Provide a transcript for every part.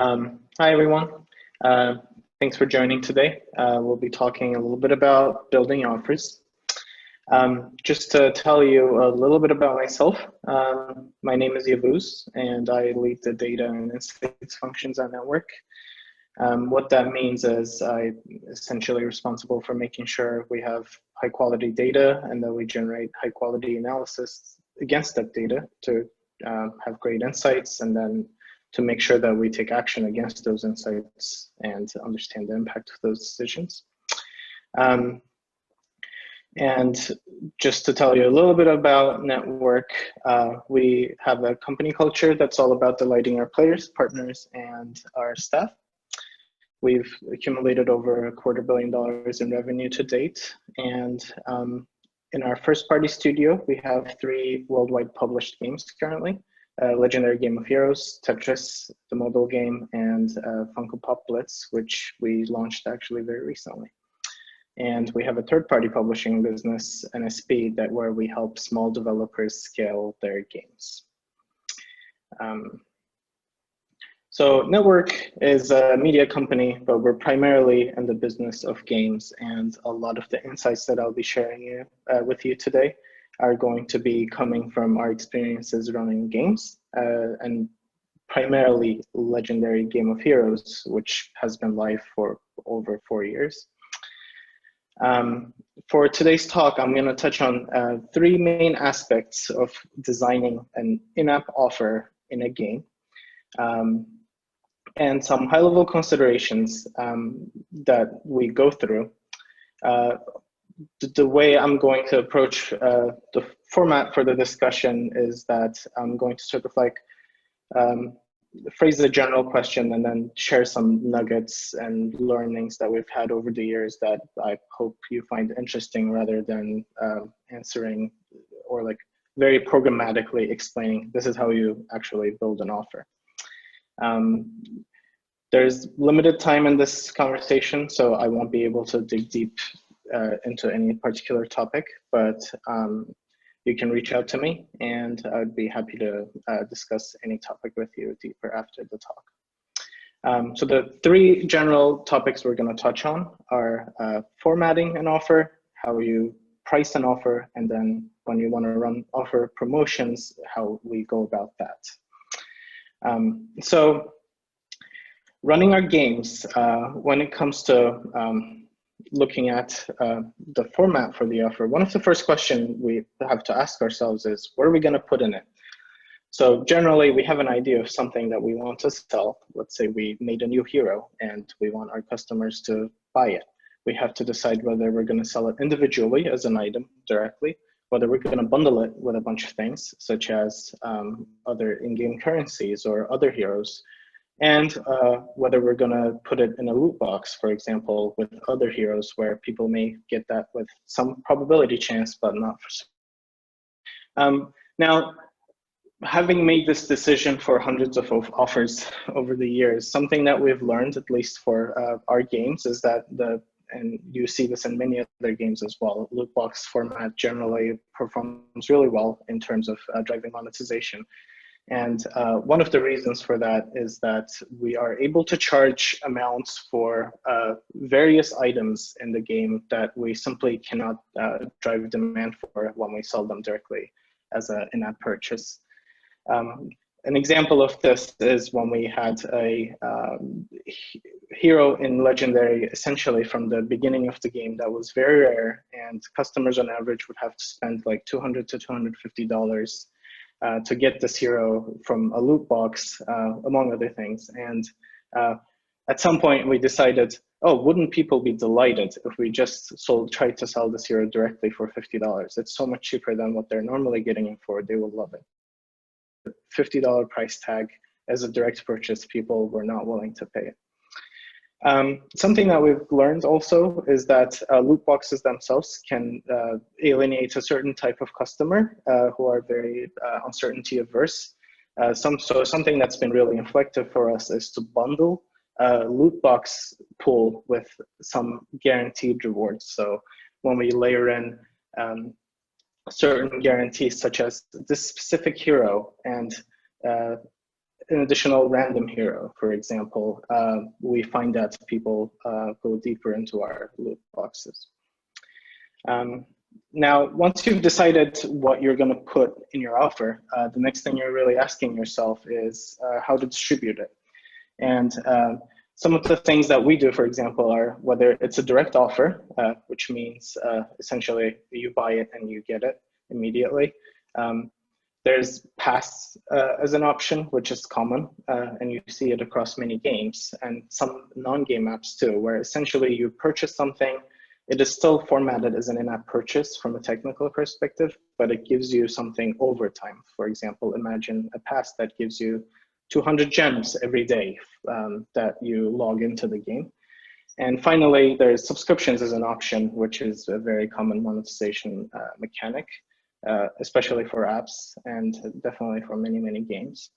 Hi, everyone. Thanks for joining today. We'll be talking a little bit about building offers. Just to tell you a little bit about myself, my name is Yavuz, and I lead the data and insights functions at N3TWORK. What that means is I'm essentially responsible for making sure we have high quality data and that we generate high quality analysis against that data to have great insights, and then to make sure that we take action against those insights and to understand the impact of those decisions. And just to tell you a little bit about N3TWORK, we have a company culture that's all about delighting our players, partners, and our staff. We've accumulated over $250 million in revenue to date. And in our first party studio, we have 3 worldwide published games currently. Legendary Game of Heroes, Tetris, the mobile game, and Funko Pop Blitz, which we launched actually very recently. And we have a third-party publishing business, NSP, where we help small developers scale their games. So N3TWORK is a media company, but we're primarily in the business of games, and a lot of the insights that I'll be sharing with you today are going to be coming from our experiences running games, and primarily Legendary Game of Heroes, which has been live for over 4 years. For today's talk, I'm going to touch on 3 main aspects of designing an in-app offer in a game, and some high-level considerations that we go through. The way I'm going to approach the format for the discussion is that I'm going to sort of like phrase a general question and then share some nuggets and learnings that we've had over the years that I hope you find interesting, rather than answering or like very programmatically explaining this is how you actually build an offer. There's limited time in this conversation, so I won't be able to dig deep into any particular topic, but you can reach out to me and I'd be happy to discuss any topic with you deeper after the talk. So the 3 general topics we're going to touch on are formatting an offer, how you price an offer, and then when you want to run offer promotions, how we go about that. So running our games, when it comes to looking at the format for the offer, one of the first questions we have to ask ourselves is, what are we going to put in it? So generally, we have an idea of something that we want to sell. Let's say we made a new hero and we want our customers to buy it. We have to decide whether we're going to sell it individually as an item directly, whether we're going to bundle it with a bunch of things, such as other in-game currencies or other heroes, and whether we're going to put it in a loot box, for example, with other heroes, where people may get that with some probability chance, but not for. Now, having made this decision for hundreds of offers over the years, something that we've learned, at least for our games, is that and you see this in many other games as well, loot box format generally performs really well in terms of driving monetization. And one of the reasons for that is that we are able to charge amounts for various items in the game that we simply cannot drive demand for when we sell them directly as an in-app purchase. An example of this is when we had a hero in Legendary, essentially from the beginning of the game, that was very rare, and customers on average would have to spend like $200 to $250 to get this hero from a loot box, among other things. And at some point we decided, oh, wouldn't people be delighted if we just tried to sell this hero directly for $50? It's so much cheaper than what they're normally getting it for. They will love it. The $50 price tag as a direct purchase, people were not willing to pay it. Something that we've learned also is that loot boxes themselves can alienate a certain type of customer who are very uncertainty averse. So something that's been really effective for us is to bundle loot box pool with some guaranteed rewards. So when we layer in certain guarantees, such as this specific hero and an additional random hero, for example, we find that people go deeper into our loot boxes. Now, once you've decided what you're going to put in your offer, the next thing you're really asking yourself is how to distribute it. And some of the things that we do, for example, are whether it's a direct offer, which means essentially you buy it and you get it immediately. There's pass as an option, which is common, and you see it across many games and some non-game apps too, where essentially you purchase something. It is still formatted as an in-app purchase from a technical perspective, but it gives you something over time. For example, imagine a pass that gives you 200 gems every day that you log into the game. And finally, there's subscriptions as an option, which is a very common monetization mechanic, especially for apps and definitely for many, many games.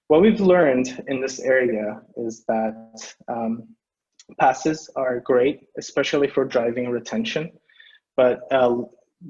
What we've learned in this area is that passes are great, especially for driving retention. But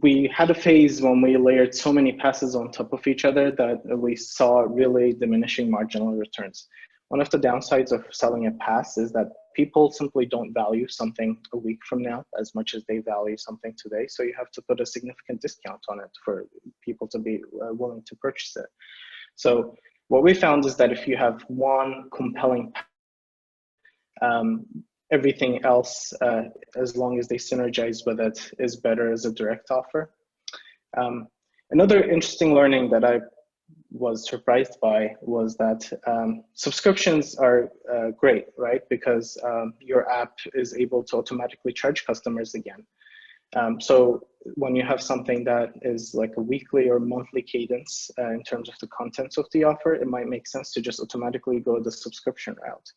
we had a phase when we layered so many passes on top of each other that we saw really diminishing marginal returns. One of the downsides of selling a pass is that people simply don't value something a week from now as much as they value something today. So you have to put a significant discount on it for people to be willing to purchase it. So what we found is that if you have one compelling everything else, as long as they synergize with it, is better as a direct offer. Another interesting learning that I was surprised by was that subscriptions are great, right? Because your app is able to automatically charge customers again. So when you have something that is like a weekly or monthly cadence in terms of the contents of the offer, it might make sense to just automatically go the subscription route.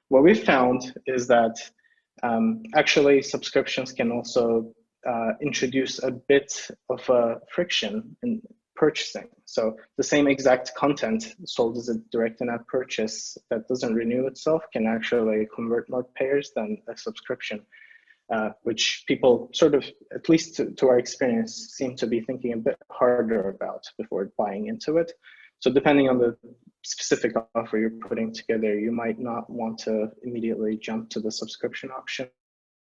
What we found is that actually subscriptions can also introduce a bit of a friction in purchasing. So the same exact content sold as a direct in-app purchase that doesn't renew itself can actually convert more payers than a subscription, which people sort of, at least to our experience, seem to be thinking a bit harder about before buying into it. So depending on the specific offer you're putting together, you might not want to immediately jump to the subscription option,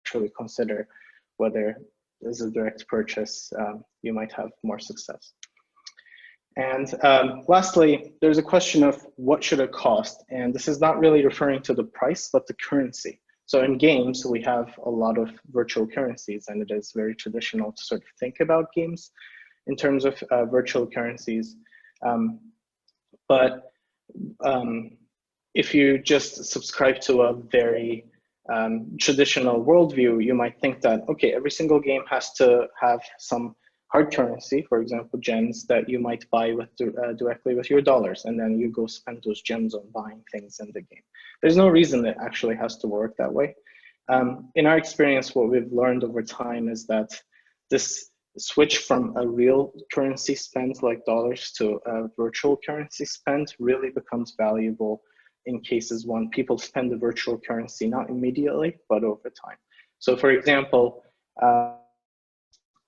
actually consider whether as a direct purchase, you might have more success. And lastly, there's a question of what should it cost? And this is not really referring to the price, but the currency. So in games, we have a lot of virtual currencies, and it is very traditional to sort of think about games in terms of virtual currencies. But if you just subscribe to a very traditional worldview, you might think that, okay, every single game has to have some hard currency, for example, gems that you might buy with directly with your dollars, and then you go spend those gems on buying things in the game. There's no reason it actually has to work that way. In our experience, what we've learned over time is that this switch from a real currency spend like dollars to a virtual currency spend really becomes valuable in cases when people spend the virtual currency not immediately, but over time. So for example,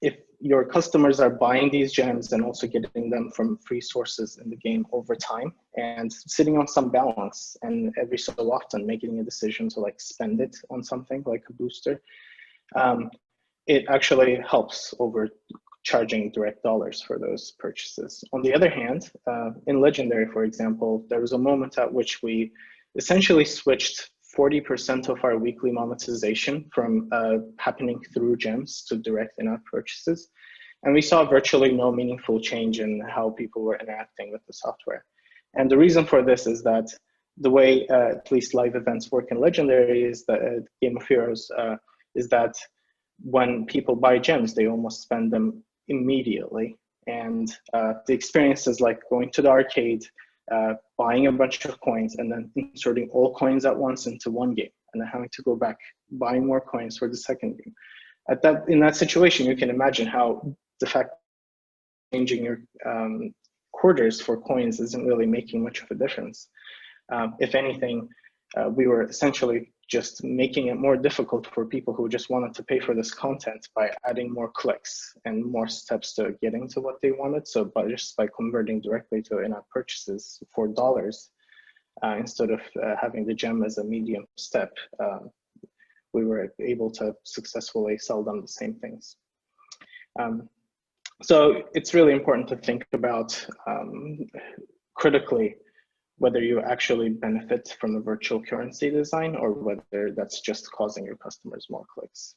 if your customers are buying these gems and also getting them from free sources in the game over time and sitting on some balance and every so often making a decision to like spend it on something like a booster, it actually helps over charging direct dollars for those purchases. On the other hand, in Legendary, for example, there was a moment at which we essentially switched 40% of our weekly monetization from happening through gems to direct in-app purchases. And we saw virtually no meaningful change in how people were interacting with the software. And the reason for this is that the way at least live events work in Legendary is that Game of Heroes is that when people buy gems, they almost spend them immediately. And the experience is like going to the arcade, buying a bunch of coins, and then inserting all coins at once into one game, and then having to go back, buying more coins for the second game. In that situation, you can imagine how the fact changing your quarters for coins isn't really making much of a difference. If anything, we were essentially just making it more difficult for people who just wanted to pay for this content by adding more clicks and more steps to getting to what they wanted. So just by converting directly to in-app purchases for dollars, instead of having the gem as a medium step, we were able to successfully sell them the same things. So it's really important to think about critically whether you actually benefit from the virtual currency design or whether that's just causing your customers more clicks.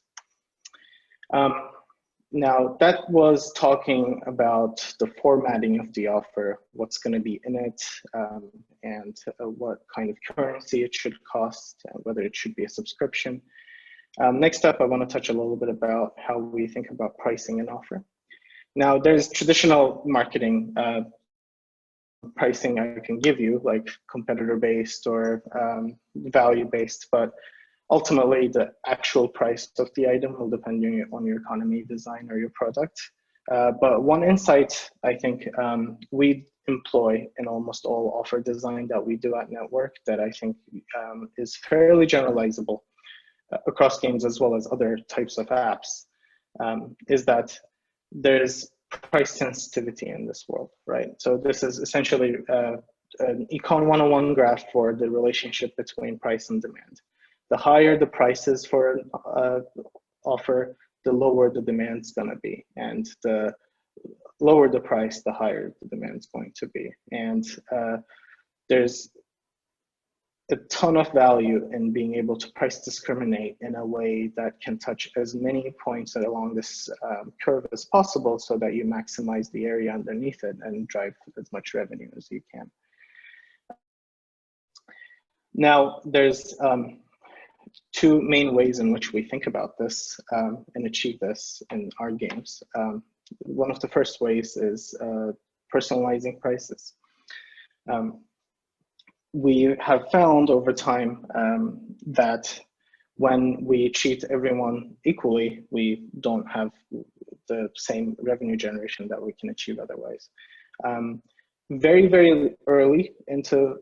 Now, that was talking about the formatting of the offer, what's going to be in it, and what kind of currency it should cost, and whether it should be a subscription. Next up, I want to touch a little bit about how we think about pricing an offer. Now, there's traditional marketing pricing I can give you, like competitor-based or value-based, but ultimately the actual price of the item will depend on your economy, design, or your product. But one insight I think we employ in almost all offer design that we do at N3TWORK that I think is fairly generalizable across games as well as other types of apps, is that there's price sensitivity in this world, right? So this is essentially an Econ 101 graph for the relationship between price and demand. The higher the prices for an offer, the lower the demand's gonna be. And the lower the price, the higher the demand's going to be. And there's a ton of value in being able to price discriminate in a way that can touch as many points along this curve as possible so that you maximize the area underneath it and drive as much revenue as you can. Now, there's two main ways in which we think about this and achieve this in our games. One of the first ways is personalizing prices. We have found over time that when we treat everyone equally, we don't have the same revenue generation that we can achieve otherwise. Very, very early into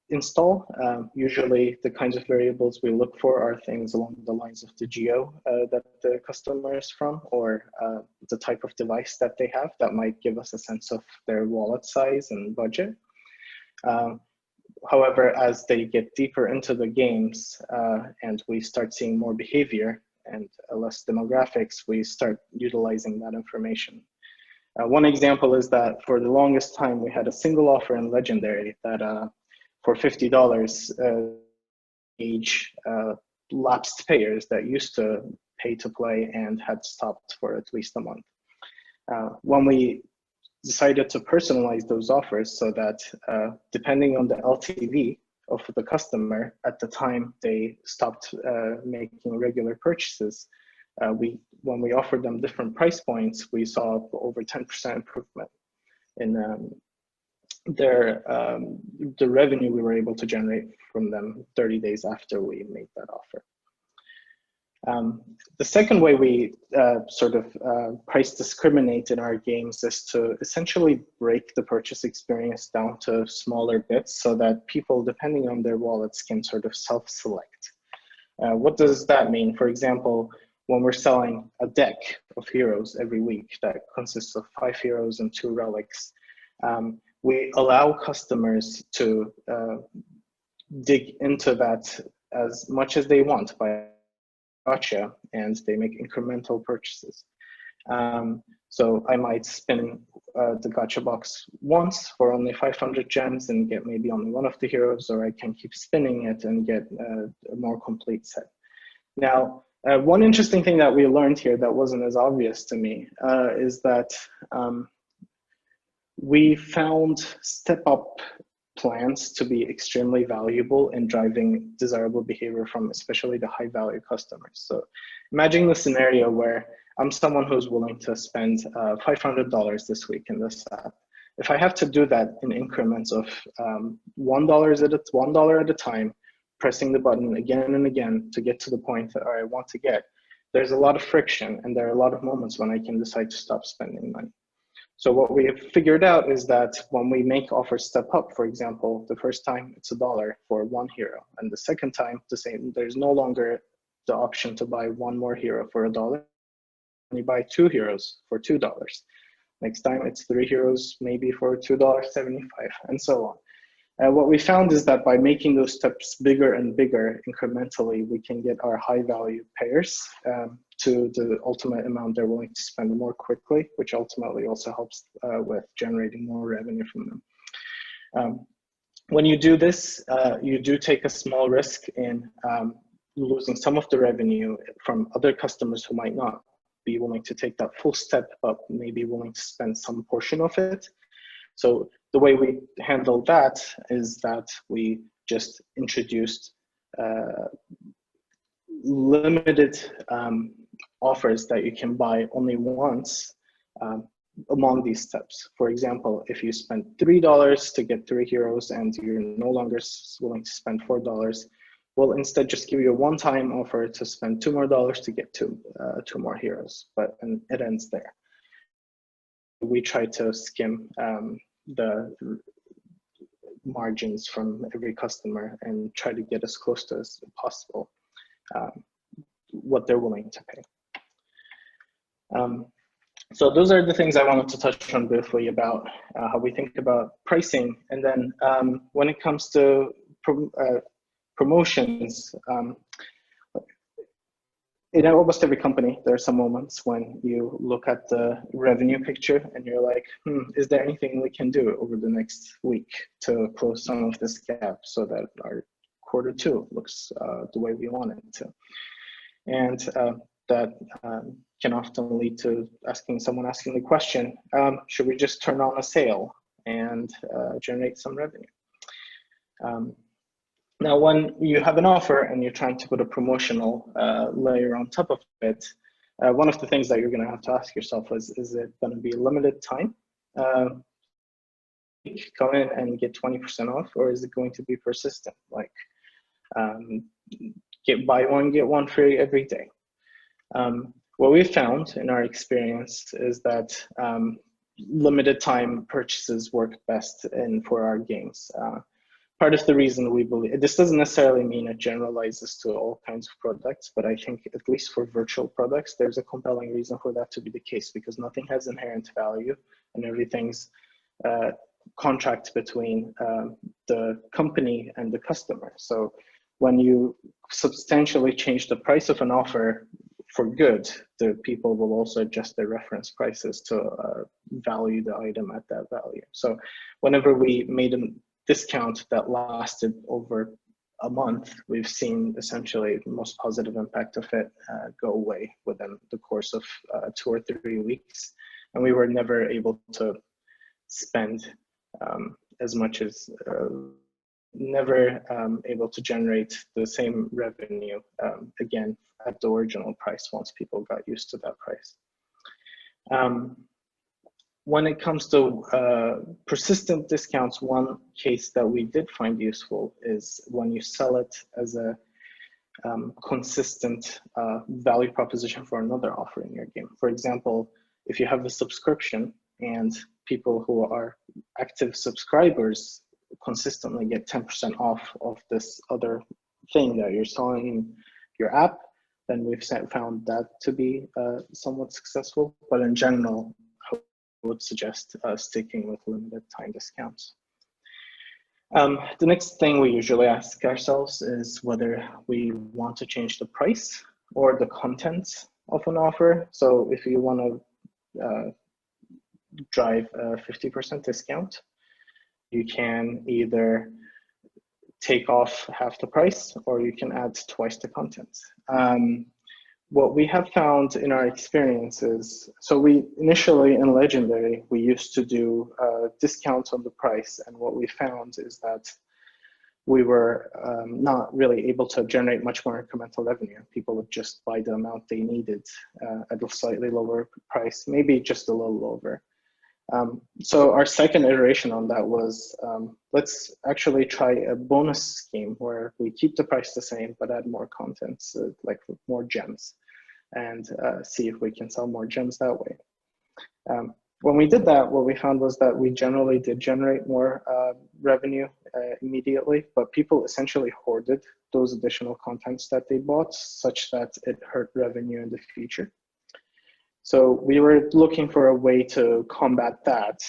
install, usually the kinds of variables we look for are things along the lines of the geo that the customer is from, or the type of device that they have that might give us a sense of their wallet size and budget. However, as they get deeper into the games and we start seeing more behavior and less demographics, we start utilizing that information. One example is that for the longest time, we had a single offer in Legendary that for $50 age lapsed payers that used to pay to play and had stopped for at least a month. When we decided to personalize those offers so that depending on the LTV of the customer at the time they stopped making regular purchases, when we offered them different price points, we saw over 10% improvement in the revenue we were able to generate from them 30 days after we made that offer. The second way we price discriminate in our games is to essentially break the purchase experience down to smaller bits so that people, depending on their wallets, can sort of self-select. What does that mean? For example, when we're selling a deck of heroes every week that consists of 5 heroes and 2 relics, we allow customers to dig into that as much as they want by gacha, and they make incremental purchases. So I might spin the gacha box once for only 500 gems and get maybe only one of the heroes, or I can keep spinning it and get a more complete set. Now, one interesting thing that we learned here that wasn't as obvious to me is that we found step-up plans to be extremely valuable in driving desirable behavior from especially the high-value customers. So imagine the scenario where I'm someone who's willing to spend $500 this week in this app. If I have to do that in increments of $1 at a time, pressing the button again and again to get to the point that I want to get, there's a lot of friction, and there are a lot of moments when I can decide to stop spending money. So what we have figured out is that when we make offers step up, for example, the first time it's $1 for 1 hero, and the second time the same, there's no longer the option to buy 1 more hero for $1. You buy 2 heroes for $2. Next time it's 3 heroes, maybe for $2.75, and so on. What we found is that by making those steps bigger and bigger incrementally, we can get our high value payers to the ultimate amount they're willing to spend more quickly, which ultimately also helps with generating more revenue from them. When you do this, you do take a small risk in losing some of the revenue from other customers who might not be willing to take that full step, but maybe willing to spend some portion of it. So the way we handle that is that we just introduced limited offers that you can buy only once among these steps. For example, if you spend $3 to get 3 heroes and you're no longer willing to spend $4, we'll instead just give you a one-time offer to spend $2 more to get two more heroes, and it ends there. We try to skim the margins from every customer and try to get as close to as possible what they're willing to pay. So those are the things I wanted to touch on briefly about how we think about pricing. And then when it comes to promotions, in almost every company, there are some moments when you look at the revenue picture and you're like, is there anything we can do over the next week to close some of this gap so that our Q2 looks the way we want it to? And that can often lead to someone asking the question, should we just turn on a sale and generate some revenue? Now, when you have an offer and you're trying to put a promotional layer on top of it, one of the things that you're going to have to ask yourself is it going to be limited time? Come in and get 20% off, or is it going to be persistent? Like buy one, get one free every day. What we found in our experience is that limited time purchases work best for our games. Part of the reason we believe, this doesn't necessarily mean it generalizes to all kinds of products, but I think at least for virtual products, there's a compelling reason for that to be the case, because nothing has inherent value and everything's contract between the company and the customer. So when you substantially change the price of an offer for good, the people will also adjust their reference prices to value the item at that value. So whenever we made a discount that lasted over a month, we've seen essentially the most positive impact of it go away within the course of 2 or 3 weeks. And we were never able to spend as much as, never able to generate the same revenue again at the original price once people got used to that price. When it comes to persistent discounts, one case that we did find useful is when you sell it as a consistent value proposition for another offer in your game. For example, if you have a subscription and people who are active subscribers consistently get 10% off of this other thing that you're selling in your app, then we've found that to be somewhat successful. But in general, would suggest sticking with limited time discounts. The next thing we usually ask ourselves is whether we want to change the price or the contents of an offer. So if you want to drive a 50% discount, you can either take off half the price or you can add twice the content. What we have found in our experiences, so we initially in Legendary, we used to do discounts on the price. And what we found is that we were not really able to generate much more incremental revenue. People would just buy the amount they needed at a slightly lower price, maybe just a little over. So our second iteration on that was, let's actually try a bonus scheme where we keep the price the same, but add more content, so like more gems, and see if we can sell more gems that way. when we did that, what we found was that we generally did generate more revenue immediately, but people essentially hoarded those additional contents that they bought such that it hurt revenue in the future. So we were looking for a way to combat that.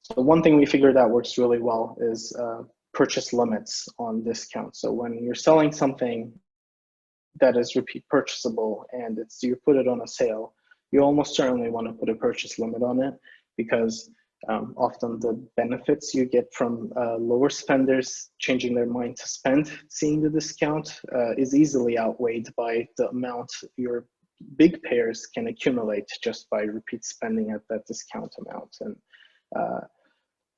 So one thing we figured out works really well is purchase limits on discounts. So when you're selling something that is repeat purchasable and you put it on a sale, you almost certainly want to put a purchase limit on it, because often the benefits you get from lower spenders changing their mind to spend, seeing the discount, is easily outweighed by the amount your big payers can accumulate just by repeat spending at that discount amount, and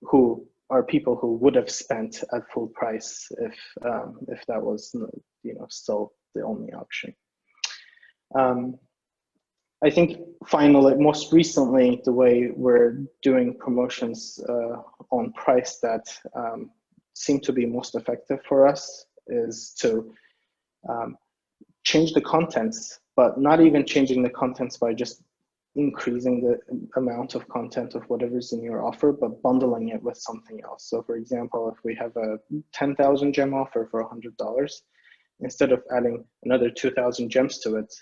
who are people who would have spent at full price if that was, you know, still the only option. I think finally, most recently, the way we're doing promotions on price that seem to be most effective for us is to change the contents, but not even changing the contents by just increasing the amount of content of whatever's in your offer, but bundling it with something else. So for example, if we have a 10,000 gem offer for $100, instead of adding another 2,000 gems to it,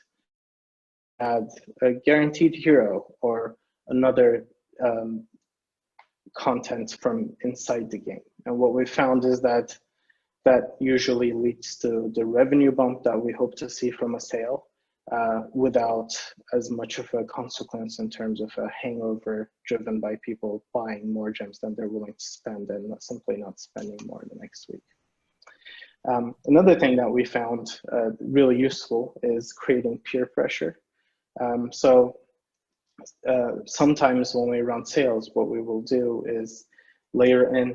add a guaranteed hero or another content from inside the game. And what we found is that that usually leads to the revenue bump that we hope to see from a sale, without as much of a consequence in terms of a hangover driven by people buying more gems than they're willing to spend and simply not spending more the next week. Another thing that we found really useful is creating peer pressure. Sometimes when we run sales, what we will do is layer in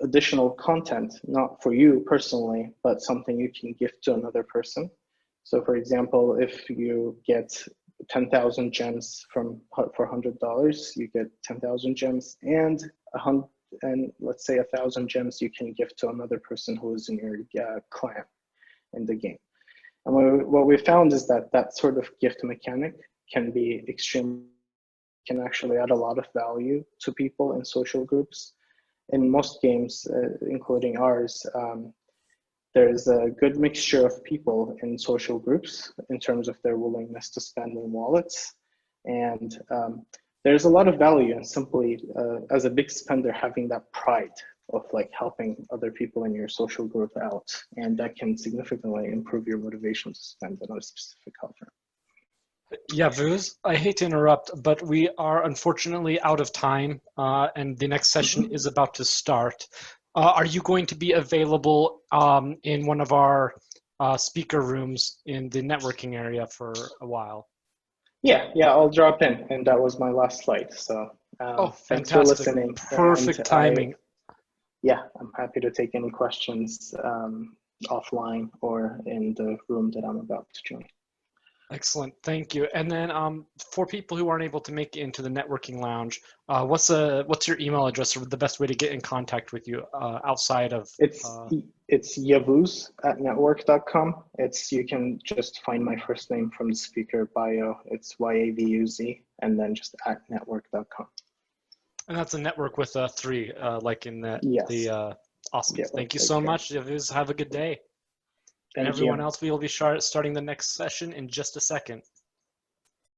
additional content, not for you personally, but something you can gift to another person. So for example, if you get 10,000 gems for $100, you get 10,000 gems and let's say 1,000 gems you can gift to another person who is in your clan in the game. And what we found is that that sort of gift mechanic can actually add a lot of value to people in social groups. In most games, including ours, there's a good mixture of people in social groups in terms of their willingness to spend in wallets. And there's a lot of value in simply, as a big spender, having that pride of like helping other people in your social group out. And that can significantly improve your motivation to spend on a specific offer. Yavuz, I hate to interrupt, but we are unfortunately out of time, and the next session is about to start. Are you going to be available in one of our speaker rooms in the networking area for a while? Yeah, I'll drop in, and that was my last slide. So thanks for listening. Perfect timing. I'm happy to take any questions offline or in the room that I'm about to join. Excellent, thank you. And then for people who aren't able to make it into the networking lounge, what's your email address or the best way to get in contact with you outside of? It's Yavuz at N3TWORK.com. You can just find my first name from the speaker bio. It's Yavuz, and then just at N3TWORK.com. And that's a network with 3, like in the awesome. Yeah, thank you so much, Yavuz. Have a good day. And everyone else, we will be starting the next session in just a second.